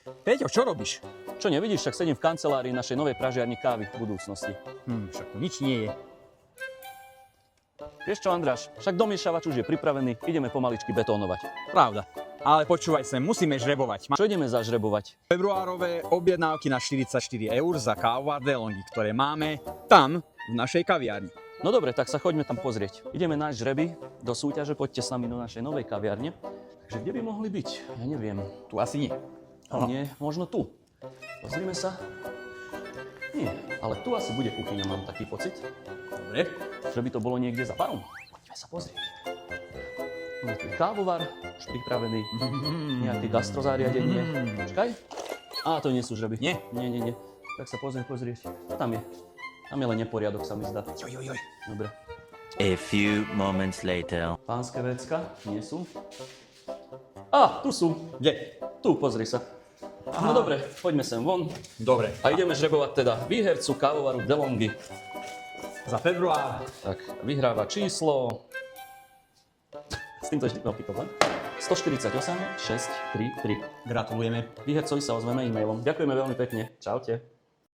Peťo, čo robíš? Čo nevidíš, však sedím v kancelárii našej novej pražiarni kávy v budúcnosti. Však to nič nie je. Vieš čo, Andráš, však domiešavač už je pripravený, ideme pomaličky betónovať. Pravda. Ale počúvaj sa, musíme žrebovať. Čo ideme zažrebovať? Februárové objednávky na 44 eur za kávovar DeLonghi, ktoré máme tam, v našej kaviarni. No dobre, tak sa choďme tam pozrieť. Ideme nájsť žreby do súťaže, poďte s nami do našej novej kaviarne. Takže kde by mohli byť? Ja neviem. Tu asi nie. Ale nie, možno tu. Pozrime sa. Nie, ale tu asi bude kuchyňa, mám taký pocit. Dobre. Že by to bolo niekde za parom. Poďme sa pozrieť. Je tu kávovar, už pripravený. Nejaké gastrozariadenie. Počkaj. Á, to nie sú žreby. Nie? Nie. Tak sa pozrieť. Čo tam je? Tam je len neporiadok, sa mi zdá. Joj. Dobre. A few moments later. Pánske vecka nie sú. Á, tu sú. Kde? Tu, pozri sa. No dobre, poďme sem von. Dobre. A ideme žrebovať teda výhercu kávovaru DeLonghi. Za február. Tak, vyhráva číslo... S týmto vždy opýtovať. 148 633. Gratulujeme. Výhercovi sa ozveme e-mailom. Ďakujeme veľmi pekne. Čaute.